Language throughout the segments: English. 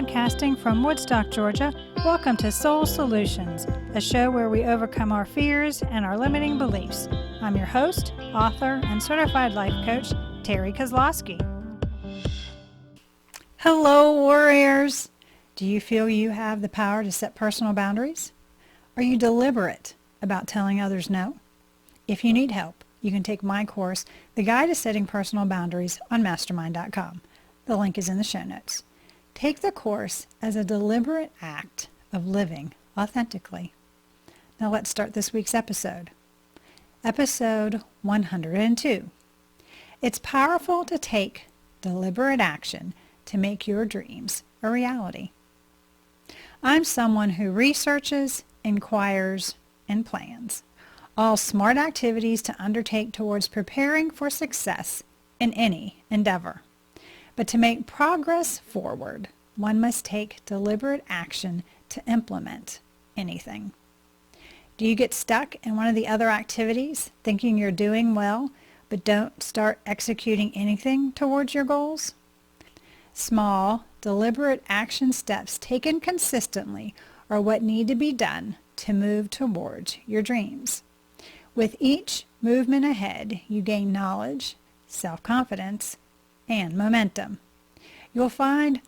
Podcasting from Woodstock, Georgia, welcome to Soul Solutions, a show where we overcome our fears and our limiting beliefs. I'm your host, author, and certified life coach, Terry Kozlowski. Hello, warriors! Do you feel you have the power to set personal boundaries? Are you deliberate about telling others no? If you need help, you can take my course, The Guide to Setting Personal Boundaries, on mastermind.com. The link is in the show notes. Take the course as a deliberate act of living authentically. Now let's start this week's episode. Episode 102. It's powerful to take deliberate action to make your dreams a reality. I'm someone who researches, inquires, and plans. All smart activities to undertake towards preparing for success in any endeavor. But to make progress forward, one must take deliberate action to implement anything. Do you get stuck in one of the other activities, thinking you're doing well, but don't start executing anything towards your goals? Small, deliberate action steps taken consistently are what need to be done to move towards your dreams. With each movement ahead, you gain knowledge, self-confidence, and momentum. You'll find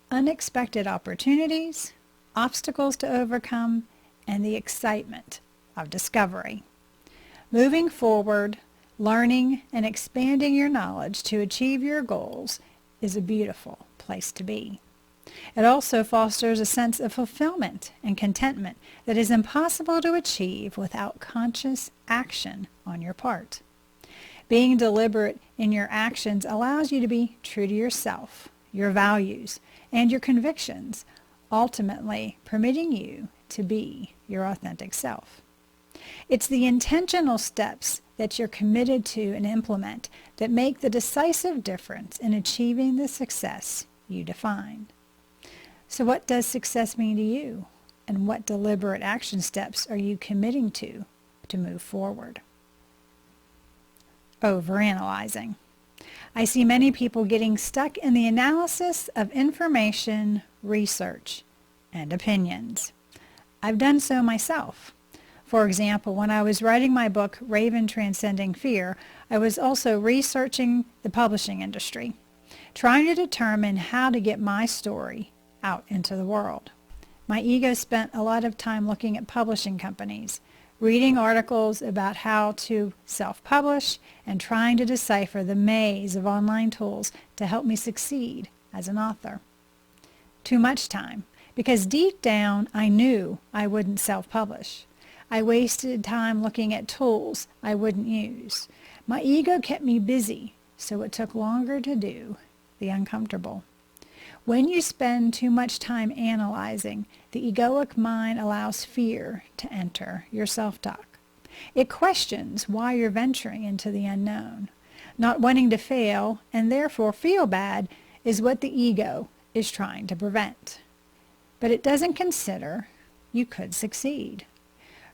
unexpected opportunities, obstacles to overcome, and the excitement of discovery. Moving forward, learning, and expanding your knowledge to achieve your goals is a beautiful place to be. It also fosters a sense of fulfillment and contentment that is impossible to achieve without conscious action on your part. Being deliberate in your actions allows you to be true to yourself, your values, and your convictions, ultimately permitting you to be your authentic self. It's the intentional steps that you're committed to and implement that make the decisive difference in achieving the success you define. So what does success mean to you? And what deliberate action steps are you committing to move forward? Overanalyzing. I see many people getting stuck in the analysis of information, research, and opinions. I've done so myself. For example, when I was writing my book, Raven Transcending Fear, I was also researching the publishing industry, trying to determine how to get my story out into the world. My ego spent a lot of time looking at publishing companies, reading articles about how to self-publish, and trying to decipher the maze of online tools to help me succeed as an author. Too much time, because deep down I knew I wouldn't self-publish. I wasted time looking at tools I wouldn't use. My ego kept me busy, so it took longer to do the uncomfortable. When you spend too much time analyzing, the egoic mind allows fear to enter your self-talk. It questions why you're venturing into the unknown. Not wanting to fail and therefore feel bad is what the ego is trying to prevent. But it doesn't consider you could succeed.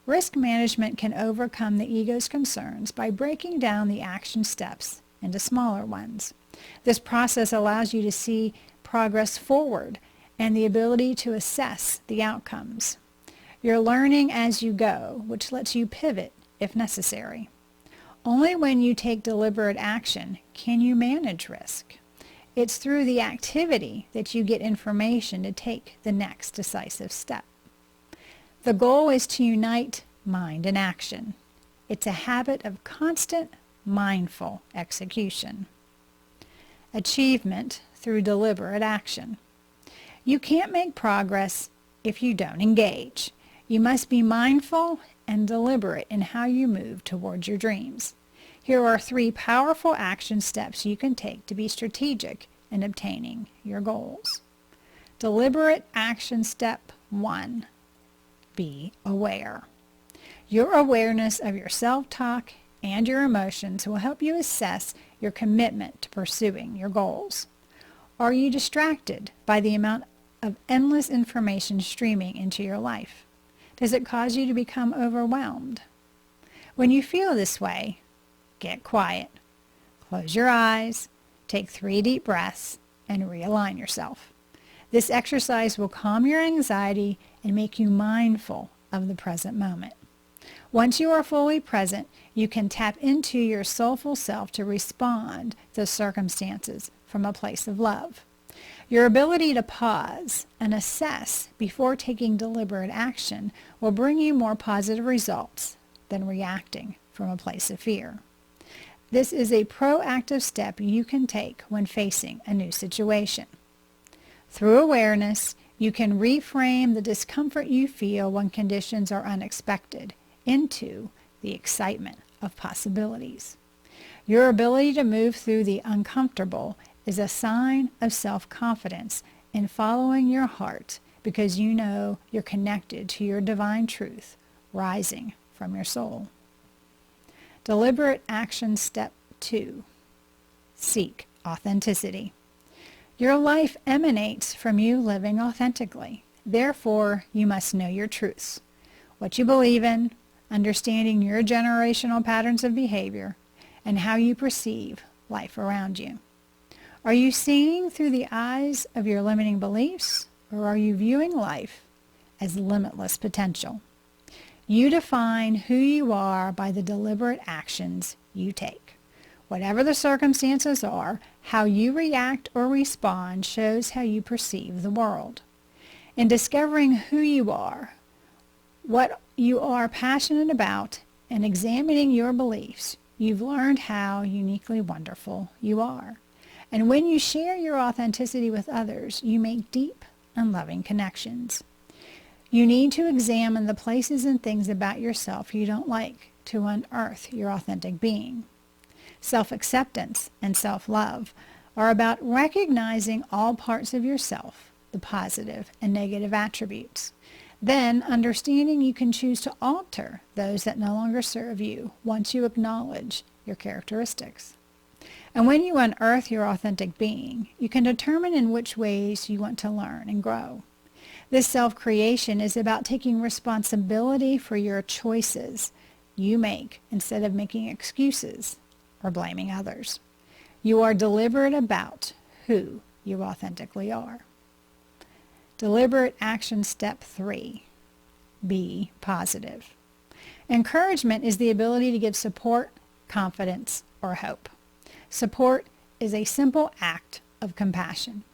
Risk management can overcome the ego's concerns by breaking down the action steps into smaller ones. This process allows you to see progress forward and the ability to assess the outcomes. You're learning as you go, which lets you pivot if necessary. Only when you take deliberate action can you manage risk. It's through the activity that you get information to take the next decisive step. The goal is to unite mind and action. It's a habit of constant, mindful execution. Achievement through deliberate action. You can't make progress if you don't engage. You must be mindful and deliberate in how you move towards your dreams. Here are 3 powerful action steps you can take to be strategic in obtaining your goals. Deliberate action step 1. Be aware. Your awareness of your self-talk and your emotions will help you assess your commitment to pursuing your goals. Are you distracted by the amount of endless information streaming into your life? Does it cause you to become overwhelmed? When you feel this way, get quiet. Close your eyes, take 3 deep breaths, and realign yourself. This exercise will calm your anxiety and make you mindful of the present moment. Once you are fully present, you can tap into your soulful self to respond to circumstances from a place of love. Your ability to pause and assess before taking deliberate action will bring you more positive results than reacting from a place of fear. This is a proactive step you can take when facing a new situation. Through awareness, you can reframe the discomfort you feel when conditions are unexpected into the excitement of possibilities. Your ability to move through the uncomfortable is a sign of self-confidence in following your heart because you know you're connected to your divine truth rising from your soul. Deliberate action step 2. Seek authenticity. Your life emanates from you living authentically. Therefore, you must know your truths, what you believe in, understanding your generational patterns of behavior, and how you perceive life around you. Are you seeing through the eyes of your limiting beliefs, or are you viewing life as limitless potential? You define who you are by the deliberate actions you take. Whatever the circumstances are, how you react or respond shows how you perceive the world. In discovering who you are, what you are passionate about, and examining your beliefs, you've learned how uniquely wonderful you are. And when you share your authenticity with others, you make deep and loving connections. You need to examine the places and things about yourself you don't like to unearth your authentic being. Self-acceptance and self-love are about recognizing all parts of yourself, the positive and negative attributes. Then, understanding you can choose to alter those that no longer serve you once you acknowledge your characteristics. And when you unearth your authentic being, you can determine in which ways you want to learn and grow. This self-creation is about taking responsibility for your choices you make instead of making excuses or blaming others. You are deliberate about who you authentically are. Deliberate action step 3. Be positive. Encouragement is the ability to give support, confidence, or hope. Support is a simple act of compassion.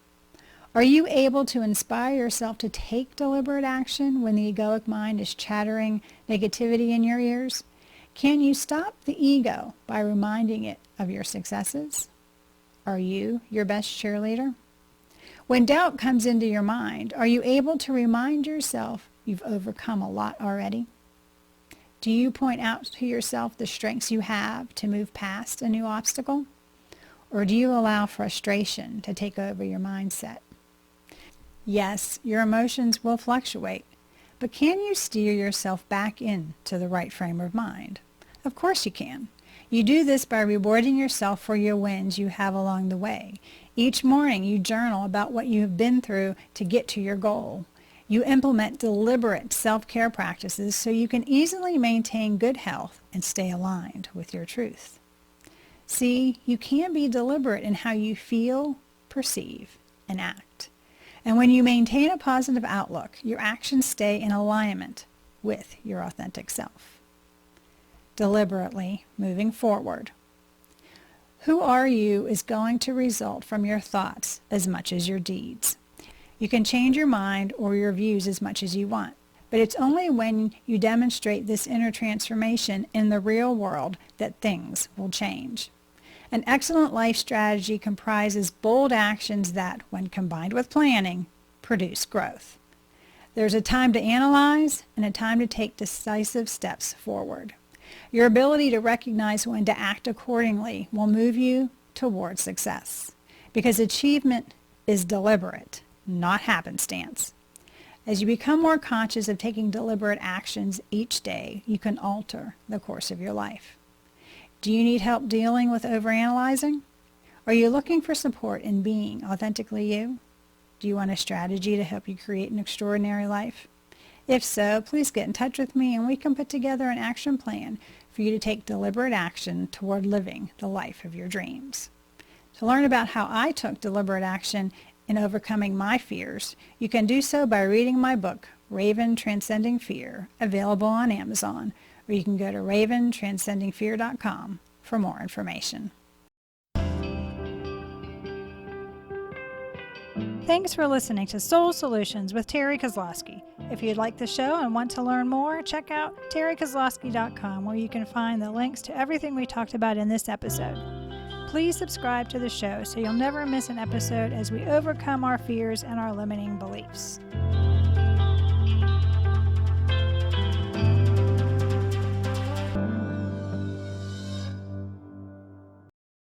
Are you able to inspire yourself to take deliberate action when the egoic mind is chattering negativity in your ears? Can you stop the ego by reminding it of your successes? Are you your best cheerleader? When doubt comes into your mind, are you able to remind yourself you've overcome a lot already? Do you point out to yourself the strengths you have to move past a new obstacle? Or do you allow frustration to take over your mindset? Yes, your emotions will fluctuate, but can you steer yourself back into the right frame of mind? Of course you can. You do this by rewarding yourself for your wins you have along the way. Each morning you journal about what you have been through to get to your goal. You implement deliberate self-care practices so you can easily maintain good health and stay aligned with your truth. See, you can be deliberate in how you feel, perceive, and act. And when you maintain a positive outlook, your actions stay in alignment with your authentic self. Deliberately moving forward. Who are you is going to result from your thoughts as much as your deeds. You can change your mind or your views as much as you want, but it's only when you demonstrate this inner transformation in the real world that things will change. An excellent life strategy comprises bold actions that, when combined with planning, produce growth. There's a time to analyze and a time to take decisive steps forward. Your ability to recognize when to act accordingly will move you towards success, because achievement is deliberate, not happenstance. As you become more conscious of taking deliberate actions each day, you can alter the course of your life. Do you need help dealing with overanalyzing? Are you looking for support in being authentically you? Do you want a strategy to help you create an extraordinary life? If so, please get in touch with me and we can put together an action plan for you to take deliberate action toward living the life of your dreams. To learn about how I took deliberate action in overcoming my fears, you can do so by reading my book, Raven Transcending Fear, available on Amazon, or you can go to raventranscendingfear.com for more information. Thanks for listening to Soul Solutions with Terry Kozlowski. If you'd like the show and want to learn more, check out terrykozlowski.com, where you can find the links to everything we talked about in this episode. Please subscribe to the show so you'll never miss an episode as we overcome our fears and our limiting beliefs.